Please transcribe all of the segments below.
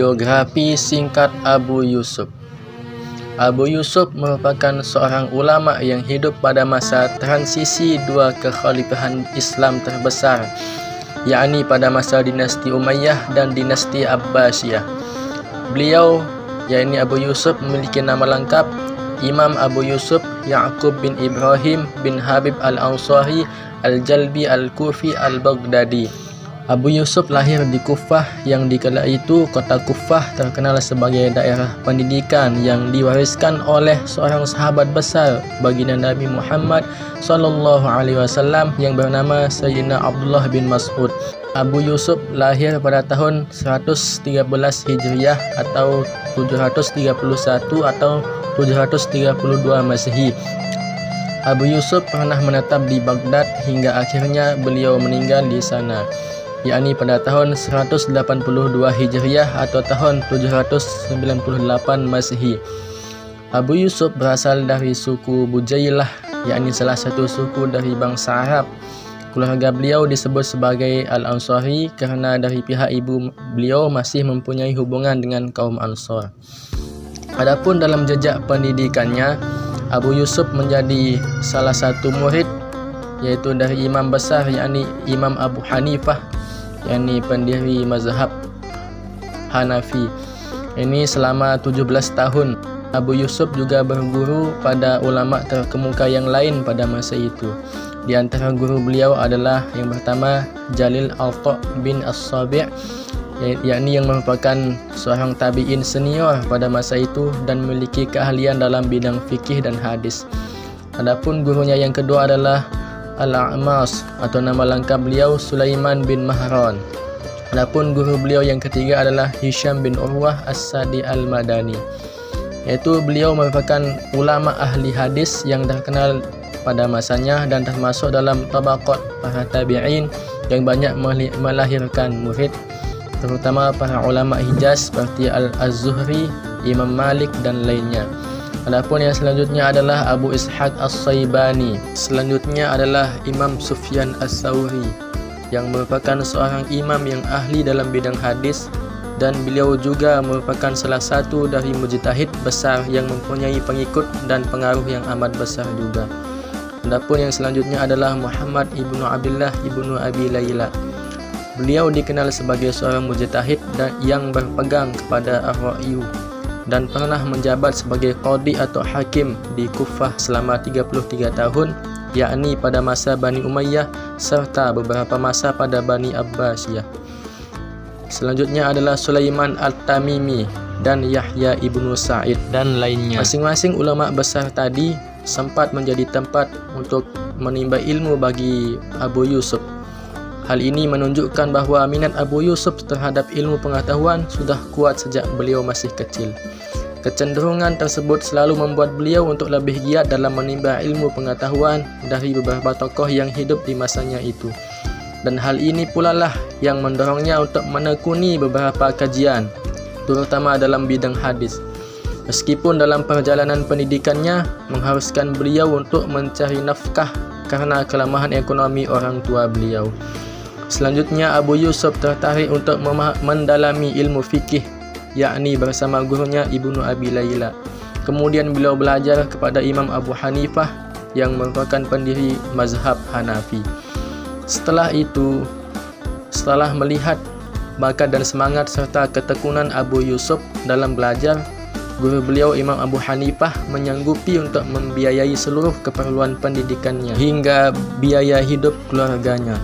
Biografi singkat Abu Yusuf. Abu Yusuf merupakan seorang ulama yang hidup pada masa transisi dua kekhalifahan Islam terbesar, yakni pada masa dinasti Umayyah dan dinasti Abbasiyah. Beliau, yakni Abu Yusuf, memiliki nama lengkap Imam Abu Yusuf Ya'qub bin Ibrahim bin Habib al-Ansari al-Jalbi al-Kufi al-Baghdadi. Abu Yusuf lahir di Kufah yang di kala itu kota Kufah terkenal sebagai daerah pendidikan yang diwariskan oleh seorang sahabat besar baginda Nabi Muhammad SAW yang bernama Sayyidina Abdullah bin Mas'ud. Abu Yusuf lahir pada tahun 113 Hijriah atau 731 atau 732 Masehi. Abu Yusuf pernah menetap di Baghdad hingga akhirnya beliau meninggal di sana, yakni pada tahun 182 Hijriah atau tahun 798 Masehi. Abu Yusuf berasal dari suku Bujailah, yakni salah satu suku dari bangsa Arab. Keluarga beliau disebut sebagai Al-Ansari kerana dari pihak ibu beliau masih mempunyai hubungan dengan kaum Ansar. Adapun dalam jejak pendidikannya, Abu Yusuf menjadi salah satu murid yaitu dari imam besar, yakni Imam Abu Hanifah, yakni pendiri mazhab Hanafi. Ini selama 17 tahun. Abu Yusuf juga berguru pada ulama terkemuka yang lain pada masa itu. Di antara guru beliau adalah yang pertama Jalil Al-Ta' bin As-Sabi', yakni yang merupakan seorang tabi'in senior pada masa itu dan memiliki keahlian dalam bidang fikih dan hadis. Adapun gurunya yang kedua adalah Al-A'mas atau nama lengkap beliau Sulaiman bin Mahran. Adapun guru beliau yang ketiga adalah Hisham bin Urwah As-Sadi Al-Madani, yaitu beliau merupakan ulama ahli hadis yang terkenal pada masanya dan termasuk dalam tabaqat para tabi'in yang banyak melahirkan murid, terutama para ulama Hijaz seperti Al-Zuhri, Imam Malik dan lainnya. Adapun yang selanjutnya adalah Abu Ishaq As-Saibani. Selanjutnya adalah Imam Sufyan As-Sawri yang merupakan seorang imam yang ahli dalam bidang hadis, dan beliau juga merupakan salah satu dari mujtahid besar yang mempunyai pengikut dan pengaruh yang amat besar juga. Adapun yang selanjutnya adalah Muhammad ibnu Abdullah ibnu Abi Layla. Beliau dikenal sebagai seorang mujtahid yang berpegang kepada ar-ra'yu dan pernah menjabat sebagai qadi atau hakim di Kufah selama 33 tahun, yakni pada masa Bani Umayyah serta beberapa masa pada Bani Abbasiyah. Selanjutnya adalah Sulaiman Al-Tamimi dan Yahya ibnu Sa'id dan lainnya. Masing-masing ulama besar tadi sempat menjadi tempat untuk menimba ilmu bagi Abu Yusuf. Hal ini menunjukkan bahawa minat Abu Yusuf terhadap ilmu pengetahuan sudah kuat sejak beliau masih kecil. Kecenderungan tersebut selalu membuat beliau untuk lebih giat dalam menimba ilmu pengetahuan dari beberapa tokoh yang hidup di masanya itu. Dan hal ini pula lah yang mendorongnya untuk menekuni beberapa kajian, terutama dalam bidang hadis. Meskipun dalam perjalanan pendidikannya mengharuskan beliau untuk mencari nafkah karena kelemahan ekonomi orang tua beliau. Selanjutnya Abu Yusuf tertarik untuk mendalami ilmu fikih, yakni bersama gurunya Ibnu Abi Layla. Kemudian beliau belajar kepada Imam Abu Hanifah yang merupakan pendiri mazhab Hanafi. Setelah itu, setelah melihat bakat dan semangat serta ketekunan Abu Yusuf dalam belajar, guru beliau Imam Abu Hanifah menyanggupi untuk membiayai seluruh keperluan pendidikannya hingga biaya hidup keluarganya.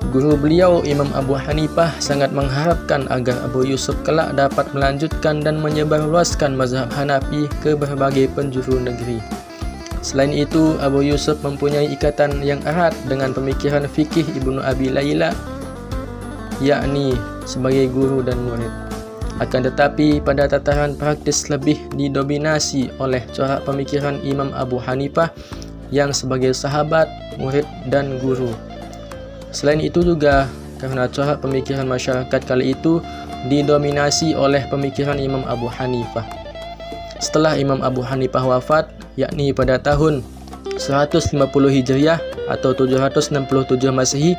Guru beliau Imam Abu Hanifah sangat mengharapkan agar Abu Yusuf kelak dapat melanjutkan dan menyebarluaskan mazhab Hanafi ke berbagai penjuru negeri. Selain itu, Abu Yusuf mempunyai ikatan yang erat dengan pemikiran fikih Ibnu Abi Layla, yakni sebagai guru dan murid. Akan tetapi pada tataran praktis lebih didominasi oleh corak pemikiran Imam Abu Hanifah yang sebagai sahabat, murid dan guru. Selain itu juga karena corak pemikiran masyarakat kala itu didominasi oleh pemikiran Imam Abu Hanifah. Setelah Imam Abu Hanifah wafat, yakni pada tahun 150 Hijriah atau 767 Masehi,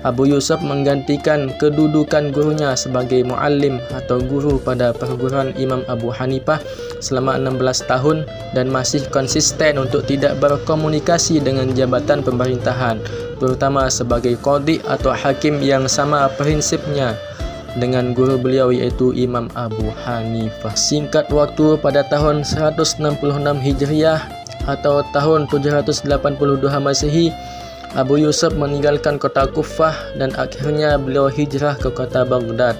Abu Yusuf menggantikan kedudukan gurunya sebagai muallim atau guru pada perguruan Imam Abu Hanifah selama 16 tahun dan masih konsisten untuk tidak berkomunikasi dengan jabatan pemerintahan, terutama sebagai qadhi atau hakim yang sama prinsipnya dengan guru beliau yaitu Imam Abu Hanifah. Singkat waktu, pada tahun 166 Hijriah atau tahun 782 Masehi, Abu Yusuf meninggalkan kota Kufah dan akhirnya beliau hijrah ke kota Baghdad.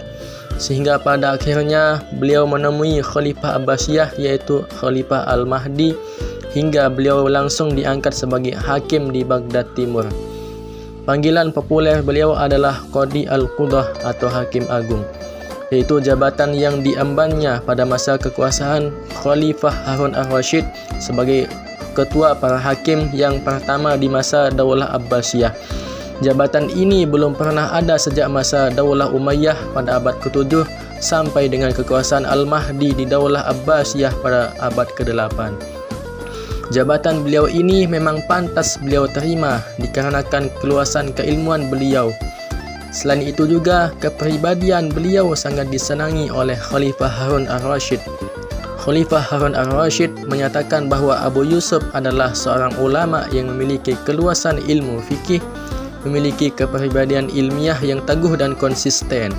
Sehingga pada akhirnya beliau menemui Khalifah Abbasiyah yaitu Khalifah Al-Mahdi hingga beliau langsung diangkat sebagai hakim di Baghdad Timur. Panggilan populer beliau adalah Qadhi Al-Qudah atau Hakim Agung, yaitu jabatan yang diembannya pada masa kekuasaan Khalifah Harun Ar-Rasyid sebagai ketua para hakim yang pertama di masa Daulah Abbasiyah. Jabatan ini belum pernah ada sejak masa Daulah Umayyah pada abad ke-7 sampai dengan kekuasaan Al-Mahdi di Daulah Abbasiyah pada abad ke-8. Jabatan beliau ini memang pantas beliau terima dikarenakan keluasan keilmuan beliau. Selain itu juga kepribadian beliau sangat disenangi oleh Khalifah Harun Ar-Rasyid. Khalifah Harun Ar-Rasyid menyatakan bahawa Abu Yusuf adalah seorang ulama yang memiliki keluasan ilmu fikih, memiliki kepribadian ilmiah yang teguh dan konsisten.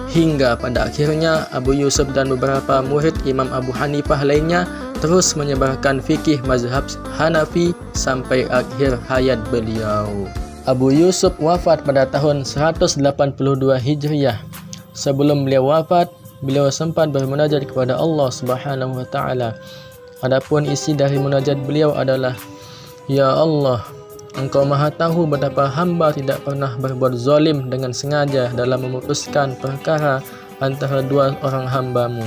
Hingga pada akhirnya Abu Yusuf dan beberapa murid Imam Abu Hanifah lainnya terus menyebarkan fikih mazhab Hanafi sampai akhir hayat beliau. Abu Yusuf wafat pada tahun 182 Hijriah. Sebelum beliau wafat, beliau sempat bermunajat kepada Allah Subhanahu wa taala. Adapun isi dari munajat beliau adalah, "Ya Allah, Engkau Maha tahu betapa hamba tidak pernah berbuat zalim dengan sengaja dalam memutuskan perkara antara dua orang hamba-Mu.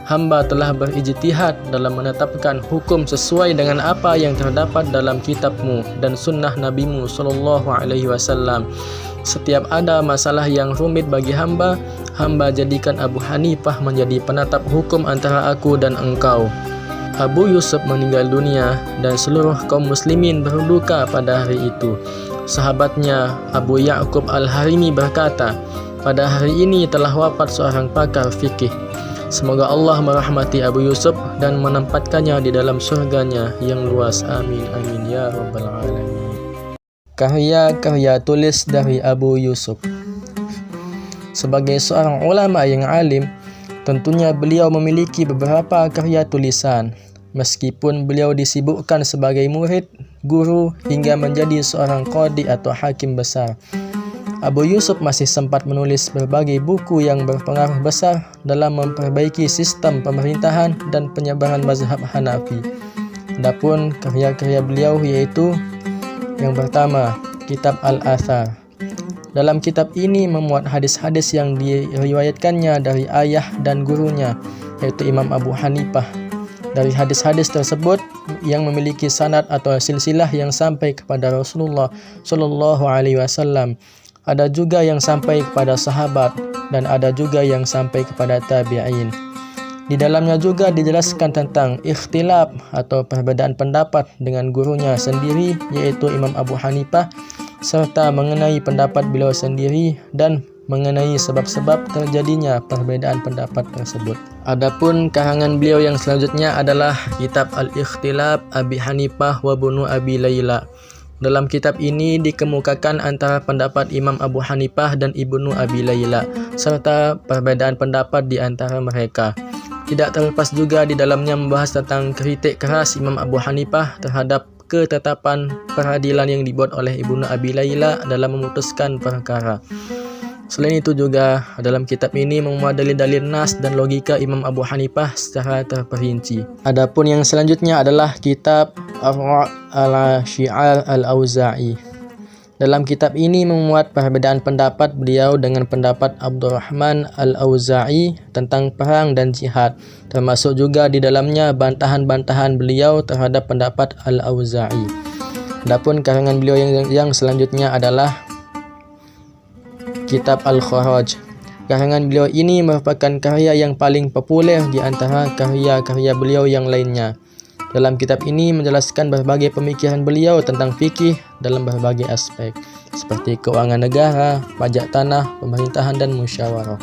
Hamba telah berijtihad dalam menetapkan hukum sesuai dengan apa yang terdapat dalam kitab-Mu dan sunnah Nabi-Mu sallallahu alaihi wasallam. Setiap ada masalah yang rumit bagi hamba, hamba jadikan Abu Hanifah menjadi penetap hukum antara aku dan engkau." Abu Yusuf meninggal dunia dan seluruh kaum muslimin berduka pada hari itu. Sahabatnya Abu Ya'qub Al-Harimi berkata, "Pada hari ini telah wafat seorang pakar fikih. Semoga Allah merahmati Abu Yusuf dan menempatkannya di dalam surganya yang luas. Amin amin ya rabbal alamin." Karya-karya tulis dari Abu Yusuf. Sebagai seorang ulama yang alim, tentunya beliau memiliki beberapa karya tulisan. Meskipun beliau disibukkan sebagai murid, guru, hingga menjadi seorang qadhi atau hakim besar, Abu Yusuf masih sempat menulis berbagai buku yang berpengaruh besar dalam memperbaiki sistem pemerintahan dan penyebaran mazhab Hanafi. Adapun karya-karya beliau yaitu yang pertama, Kitab Al-Athar. Dalam kitab ini memuat hadis-hadis yang diriwayatkannya dari ayah dan gurunya, yaitu Imam Abu Hanifah. Dari hadis-hadis tersebut yang memiliki sanad atau silsilah yang sampai kepada Rasulullah Shallallahu Alaihi Wasallam, ada juga yang sampai kepada sahabat dan ada juga yang sampai kepada tabi'in. Di dalamnya juga dijelaskan tentang ikhtilaf atau perbedaan pendapat dengan gurunya sendiri, yaitu Imam Abu Hanifah, serta mengenai pendapat beliau sendiri dan mengenai sebab-sebab terjadinya perbedaan pendapat tersebut. Adapun karangan beliau yang selanjutnya adalah Kitab Al-Ikhtilaf Abi Hanifah wa Ibnu Abi Layla. Dalam kitab ini dikemukakan antara pendapat Imam Abu Hanifah dan Ibnu Abi Layla serta perbedaan pendapat di antara mereka. Tidak terlepas juga di dalamnya membahas tentang kritik keras Imam Abu Hanifah terhadap ketetapan peradilan yang dibuat oleh Ibnu Abi Layla dalam memutuskan perkara. Selain itu juga dalam kitab ini memuat dalil-dalil nas dan logika Imam Abu Hanifah secara terperinci. Adapun yang selanjutnya adalah kitab Ar-Ra' ala Syi'ar Al-Auza'i. Dalam kitab ini memuat perbedaan pendapat beliau dengan pendapat Abdurrahman Al-Auza'i tentang perang dan jihad, termasuk juga di dalamnya bantahan-bantahan beliau terhadap pendapat Al-Auza'i. Adapun karangan beliau yang selanjutnya adalah Kitab Al-Kharaj. Karangan beliau ini merupakan karya yang paling populer di antara karya-karya beliau yang lainnya. Dalam kitab ini menjelaskan berbagai pemikiran beliau tentang fikih dalam berbagai aspek, seperti keuangan negara, pajak tanah, pemerintahan, dan musyawarah.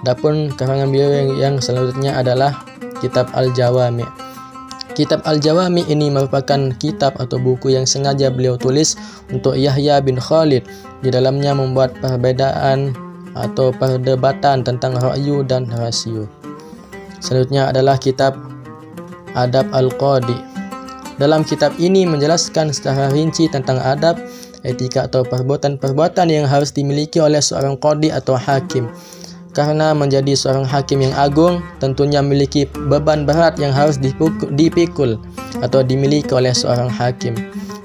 Adapun karangan beliau yang selanjutnya adalah Kitab Al-Jawami'. Kitab Al-Jawami' ini merupakan kitab atau buku yang sengaja beliau tulis untuk Yahya bin Khalid. Di dalamnya membuat perbedaan atau perdebatan tentang ra'yu dan rasio. Selanjutnya adalah Kitab Adab Al-Qadi. Dalam kitab ini menjelaskan secara rinci tentang adab, etika atau perbuatan-perbuatan yang harus dimiliki oleh seorang qadi atau hakim. Karena menjadi seorang hakim yang agung tentunya memiliki beban berat yang harus dipikul atau dimiliki oleh seorang hakim.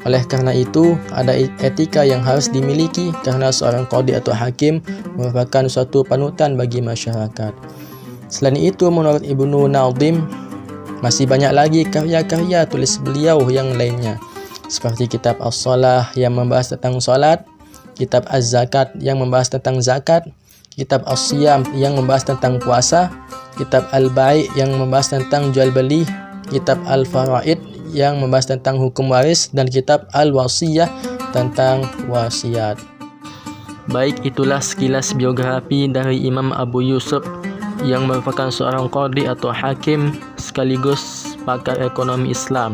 Oleh karena itu, ada etika yang harus dimiliki karena seorang qadi atau hakim merupakan suatu panutan bagi masyarakat. Selain itu, menurut Ibnu Nazim, masih banyak lagi karya-karya tulis beliau yang lainnya, seperti kitab As-Salah yang membahas tentang salat, kitab Az-Zakat yang membahas tentang zakat, kitab As-Siyam yang membahas tentang puasa, kitab Al-Bai' yang membahas tentang jual beli, kitab Al-Faraid yang membahas tentang hukum waris, dan kitab Al-Wasiyah tentang wasiat. Baik, itulah sekilas biografi dari Imam Abu Yusuf yang merupakan seorang qadi atau hakim sekaligus pakar ekonomi Islam.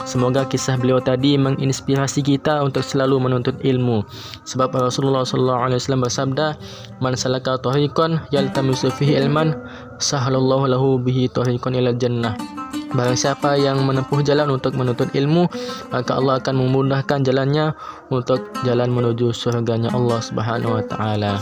Semoga kisah beliau tadi menginspirasi kita untuk selalu menuntut ilmu. Sebab Rasulullah SAW bersabda, "Man salaka tariqan yaltamisu fihi ilman, sahalallahu lahu bihi tariqan ilal jannah." Barang siapa yang menempuh jalan untuk menuntut ilmu, maka Allah akan memudahkan jalannya untuk jalan menuju surganya Allah Subhanahu wa taala.